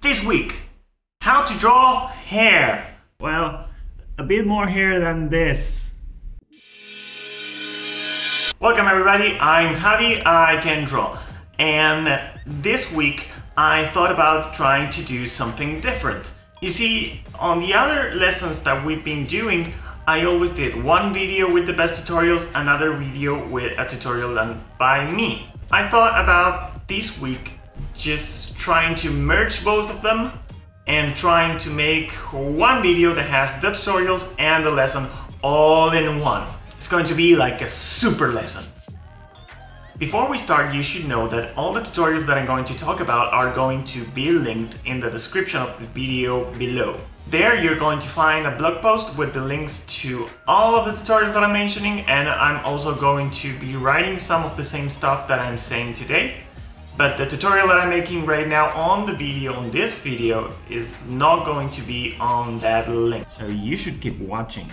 This week, how to draw hair. Well, a bit more hair than this. Welcome everybody, I'm Javi, I can draw. And this week I thought about trying to do something different. You see, on the other lessons that we've been doing, I always did one video with the best tutorials, another video with a tutorial done by me. I thought about this week just trying to merge both of them and trying to make one video that has the tutorials and the lesson all in one. It's going to be like a super lesson. Before we start, you should know that all the tutorials that I'm going to talk about are going to be linked in the description of the video below. There you're going to find a blog post with the links to all of the tutorials that I'm mentioning, and I'm also going to be writing some of the same stuff that I'm saying today. But the tutorial that I'm making right now on the video, on this video, is not going to be on that link. So you should keep watching.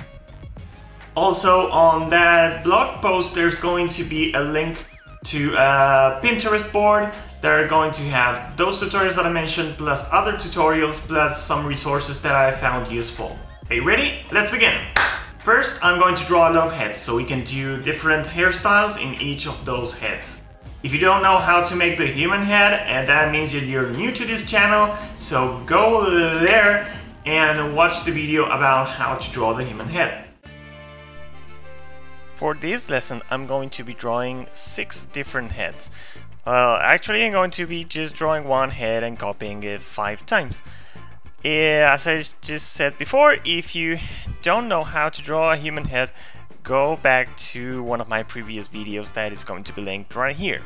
Also on that blog post there's going to be a link to a Pinterest board that are going to have those tutorials that I mentioned, plus other tutorials, plus some resources that I found useful. Okay, ready? Let's begin! First, I'm going to draw a lot of heads so we can do different hairstyles in each of those heads. If you don't know how to make the human head, and that means that you're new to this channel, so go there and watch the video about how to draw the human head. For this lesson, I'm going to be drawing 6 different heads. Actually, I'm going to be just drawing one head and copying it 5 times. As I just said before, if you don't know how to draw a human head, go back to one of my previous videos that is going to be linked right here.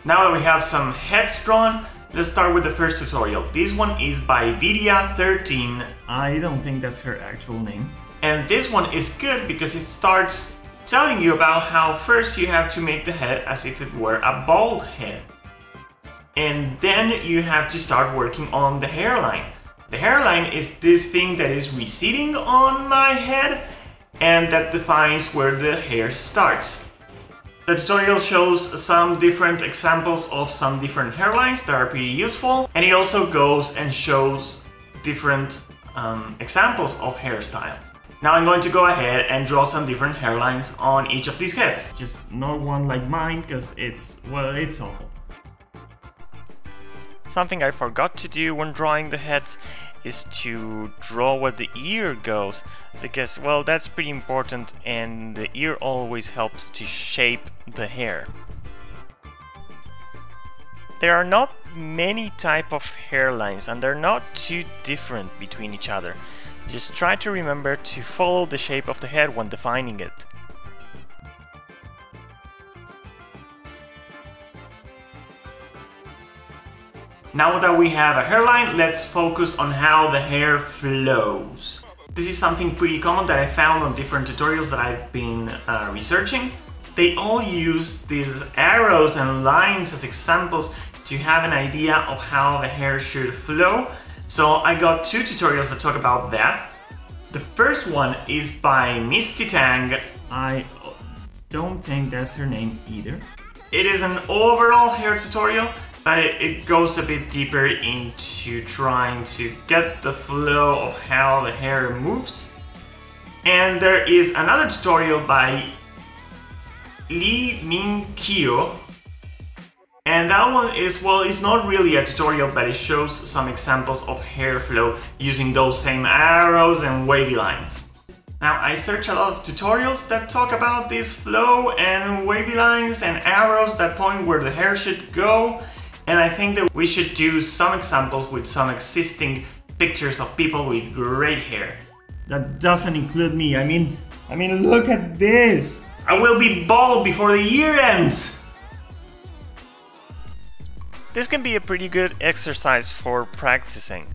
Now that we have some heads drawn, let's start with the first tutorial. This one is by Vidia13. I don't think that's her actual name. And this one is good because it starts telling you about how first you have to make the head as if it were a bald head. And then you have to start working on the hairline. The hairline is this thing that is receding on my head and that defines where the hair starts. The tutorial shows some different examples of some different hairlines that are pretty useful, and it also goes and shows different examples of hairstyles. Now I'm going to go ahead and draw some different hairlines on each of these heads. Just not one like mine, because it's awful. Something I forgot to do when drawing the heads is to draw where the ear goes, because, well, that's pretty important and the ear always helps to shape the hair. There are not many types of hairlines and they're not too different between each other. Just try to remember to follow the shape of the head when defining it. Now that we have a hairline, let's focus on how the hair flows. This is something pretty common that I found on different tutorials that I've been researching. They all use these arrows and lines as examples to have an idea of how the hair should flow. So I got 2 tutorials that talk about that. The first one is by Misty Tang. I don't think that's her name either. It is an overall hair tutorial, but it goes a bit deeper into trying to get the flow of how the hair moves. And there is another tutorial by Lee Min Kyo. And that one is, well, it's not really a tutorial, but it shows some examples of hair flow using those same arrows and wavy lines. Now, I search a lot of tutorials that talk about this flow and wavy lines and arrows that point where the hair should go. And I think that we should do some examples with some existing pictures of people with great hair. That doesn't include me. I mean, look at this. I will be bald before the year ends. This can be a pretty good exercise for practicing.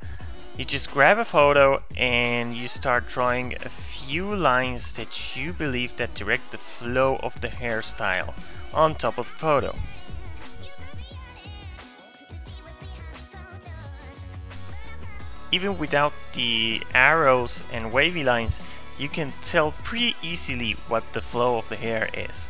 You just grab a photo and you start drawing a few lines that you believe that direct the flow of the hairstyle on top of the photo. Even without the arrows and wavy lines, you can tell pretty easily what the flow of the hair is.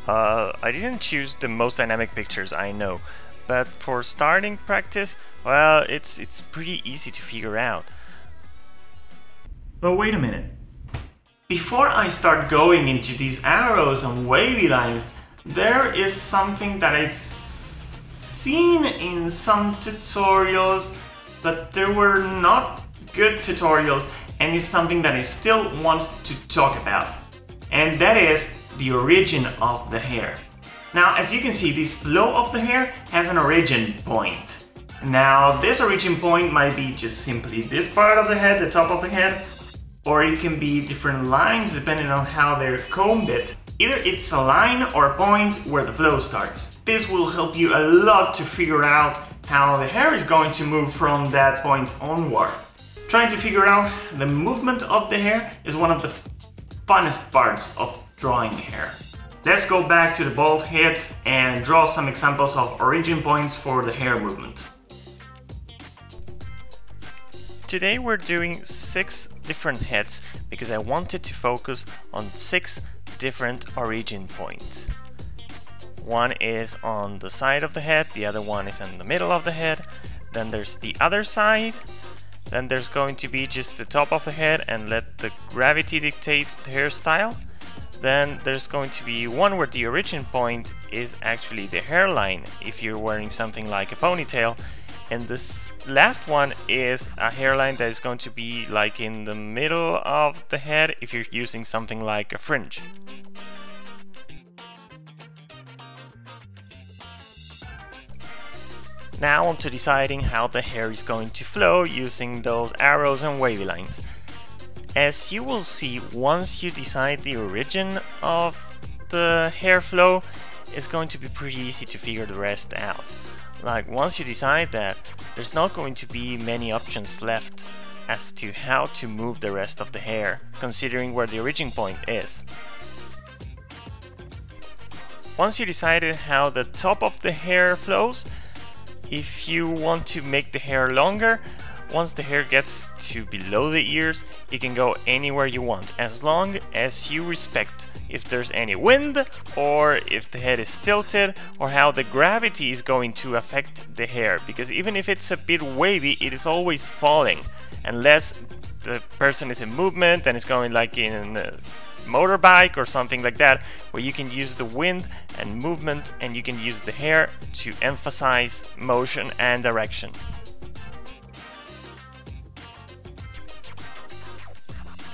I didn't choose the most dynamic pictures, I know, but for starting practice, well, it's pretty easy to figure out. But wait a minute. Before I start going into these arrows and wavy lines, there is something that I've seen in some tutorials, but there were not good tutorials, and it's something that I still want to talk about. And that is the origin of the hair. Now, as you can see, this flow of the hair has an origin point. Now, this origin point might be just simply this part of the head, the top of the head, or it can be different lines depending on how they're combed it. Either it's a line or a point where the flow starts. This will help you a lot to figure out how the hair is going to move from that point onward. Trying to figure out the movement of the hair is one of the funnest parts of drawing hair. Let's go back to the bald heads and draw some examples of origin points for the hair movement. Today we're doing 6 different heads because I wanted to focus on 6 different origin points. One is on the side of the head, the other one is in the middle of the head, then there's the other side, then there's going to be just the top of the head and let the gravity dictate the hairstyle. Then there's going to be one where the origin point is actually the hairline if you're wearing something like a ponytail. And this last one is a hairline that is going to be like in the middle of the head if you're using something like a fringe. Now on to deciding how the hair is going to flow using those arrows and wavy lines. As you will see, once you decide the origin of the hair flow, it's going to be pretty easy to figure the rest out. Like, once you decide that, there's not going to be many options left as to how to move the rest of the hair, considering where the origin point is. Once you decided how the top of the hair flows, if you want to make the hair longer, once the hair gets to below the ears, you can go anywhere you want, as long as you respect if there's any wind, or if the head is tilted, or how the gravity is going to affect the hair, because even if it's a bit wavy, it is always falling, unless the person is in movement and is going like in a motorbike or something like that, where you can use the wind and movement and you can use the hair to emphasize motion and direction.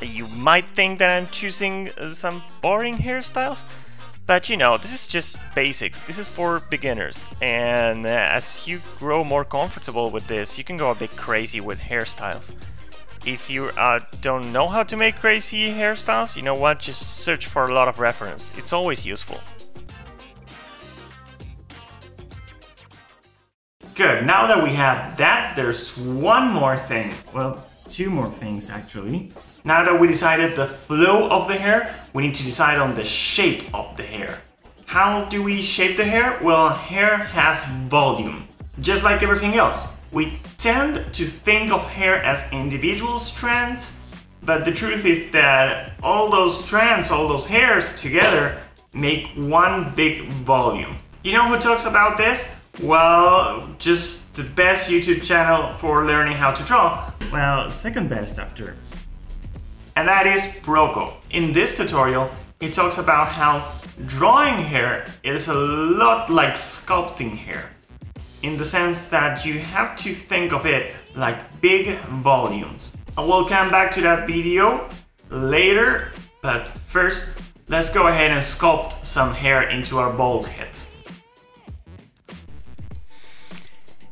You might think that I'm choosing some boring hairstyles, but you know, this is just basics. This is for beginners, and as you grow more comfortable with this, you can go a bit crazy with hairstyles. If you don't know how to make crazy hairstyles, you know what, just search for a lot of reference. It's always useful. Good, now that we have that, there's one more thing. Well, 2 more things actually. Now that we decided the flow of the hair, we need to decide on the shape of the hair. How do we shape the hair? Well, hair has volume, just like everything else. We tend to think of hair as individual strands, but the truth is that all those strands, all those hairs together make one big volume. You know who talks about this? Well, just the best YouTube channel for learning how to draw. Well, second best after. And that is Broco. In this tutorial, he talks about how drawing hair is a lot like sculpting hair, in the sense that you have to think of it like big volumes. I will come back to that video later, but first, let's go ahead and sculpt some hair into our bald heads.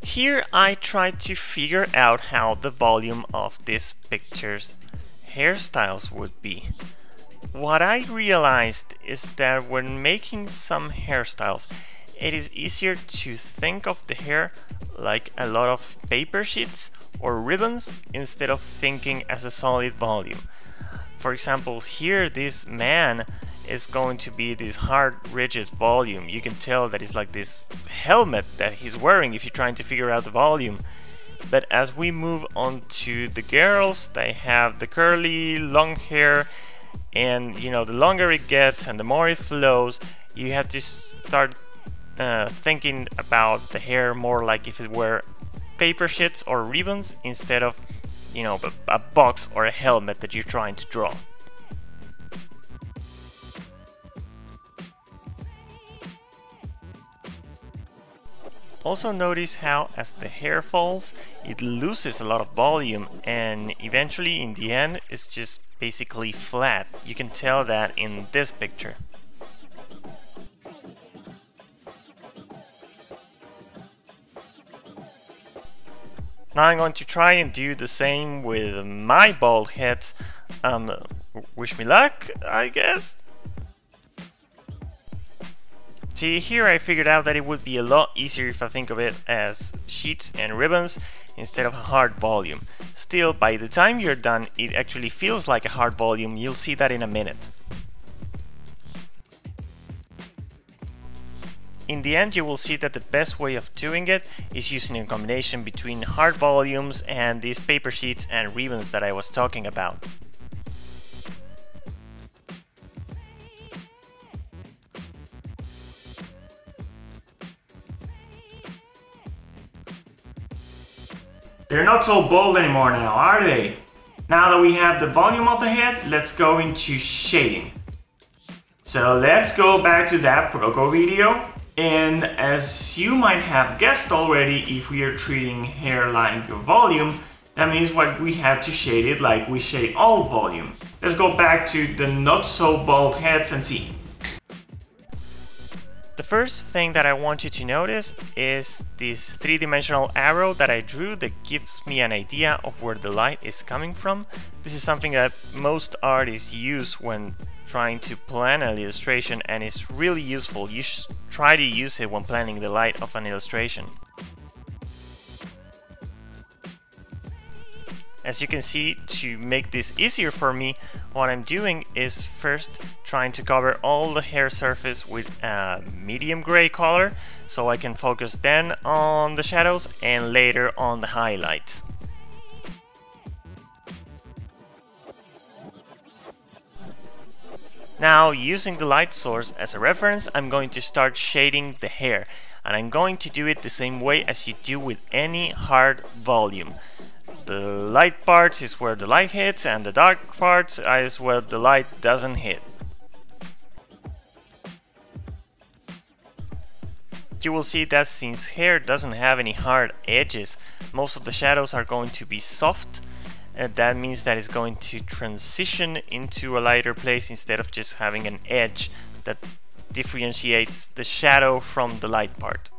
Here I tried to figure out how the volume of this picture's hairstyles would be. What I realized is that when making some hairstyles, it is easier to think of the hair like a lot of paper sheets or ribbons instead of thinking as a solid volume. For example, here this man is going to be this hard, rigid volume. You can tell that it's like this helmet that he's wearing if you're trying to figure out the volume. But as we move on to the girls, they have the curly, long hair. and you know, the longer it gets and the more it flows, you have to start thinking about the hair more like if it were paper sheets or ribbons instead of, you know, a box or a helmet that you're trying to draw. Also notice how as the hair falls, it loses a lot of volume, and eventually in the end it's just basically flat. You can tell that in this picture. Now I'm going to try and do the same with my bald heads. Wish me luck, I guess. See, here I figured out that it would be a lot easier if I think of it as sheets and ribbons instead of a hard volume. Still, by the time you're done, it actually feels like a hard volume. You'll see that in a minute. In the end, you will see that the best way of doing it is using a combination between hard volumes and these paper sheets and ribbons that I was talking about. They're not so bold anymore now, are they? Now that we have the volume of the head, let's go into shading. So let's go back to that Proco video. And as you might have guessed already, if we are treating hair like volume, that means what we have to shade it like we shade all volume. Let's go back to the not so bald heads and see. The first thing that I want you to notice is this three-dimensional arrow that I drew that gives me an idea of where the light is coming from. This is something that most artists use when trying to plan an illustration, and it's really useful. You should try to use it when planning the light of an illustration. As you can see, to make this easier for me, what I'm doing is first trying to cover all the hair surface with a medium gray color, so I can focus then on the shadows and later on the highlights. Now, using the light source as a reference, I'm going to start shading the hair, and I'm going to do it the same way as you do with any hard volume. The light parts is where the light hits, and the dark parts is where the light doesn't hit. You will see that since hair doesn't have any hard edges, most of the shadows are going to be soft, and that means that it's going to transition into a lighter place instead of just having an edge that differentiates the shadow from the light part.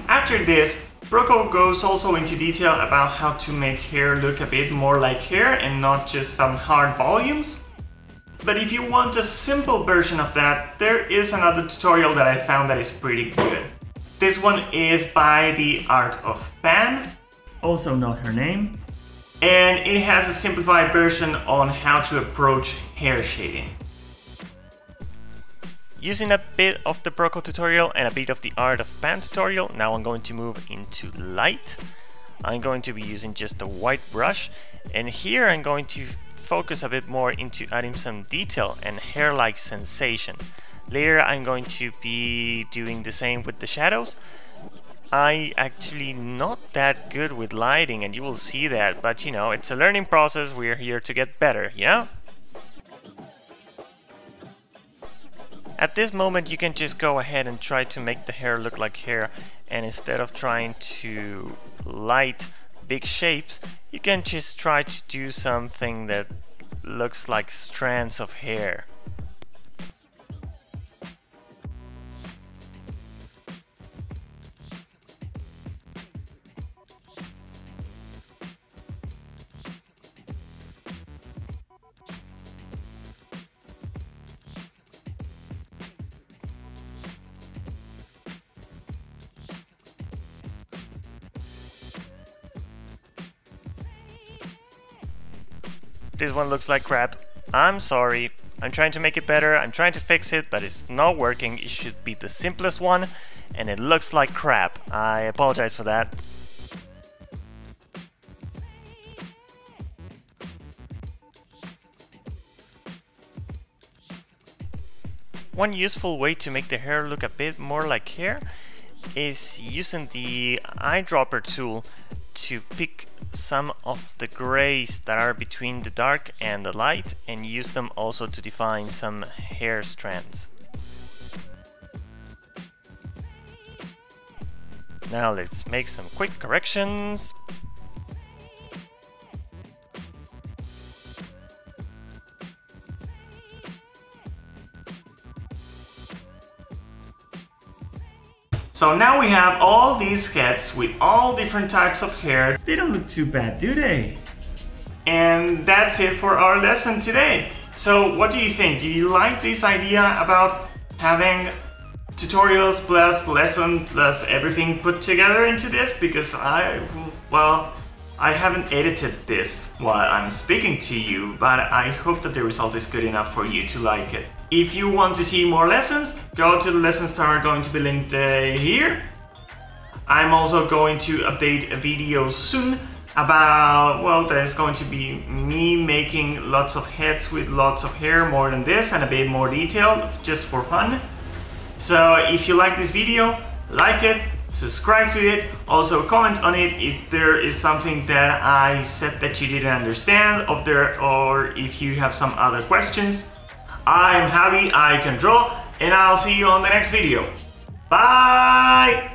After this, Proco goes also into detail about how to make hair look a bit more like hair and not just some hard volumes. But if you want a simple version of that, there is another tutorial that I found that is pretty good. This one is by The Art of Pan, also not her name, and it has a simplified version on how to approach hair shading. Using a bit of the Proco tutorial and a bit of the Art of Pan tutorial, now I'm going to move into light. I'm going to be using just a white brush, and here I'm going to focus a bit more into adding some detail and hair-like sensation. Later I'm going to be doing the same with the shadows. I actually not that good with lighting, and you will see that, but you know, it's a learning process. We're here to get better, you know? At this moment you can just go ahead and try to make the hair look like hair, and instead of trying to light big shapes, you can just try to do something that looks like strands of hair. this one looks like crap. I'm sorry. I'm trying to make it better, I'm trying to fix it, but it's not working. It should be the simplest one, and it looks like crap. I apologize for that. One useful way to make the hair look a bit more like hair is using the eyedropper tool to pick some of the grays that are between the dark and the light and use them also to define some hair strands. Now let's make some quick corrections. So now we have all these heads with all different types of hair. They don't look too bad, do they? And that's it for our lesson today. So what do you think? Do you like this idea about having tutorials plus lesson plus everything put together into this? Because I haven't edited this while I'm speaking to you, but I hope that the result is good enough for you to like it. If you want to see more lessons, go to the lessons that are going to be linked here. I'm also going to update a video soon about, well, there's going to be me making lots of heads with lots of hair, more than this, and a bit more detailed, just for fun. So if you like this video, like it, subscribe to it, also comment on it if there is something that I said that you didn't understand, or if you have some other questions. I'm Javi, I can draw, and I'll see you on the next video. Bye!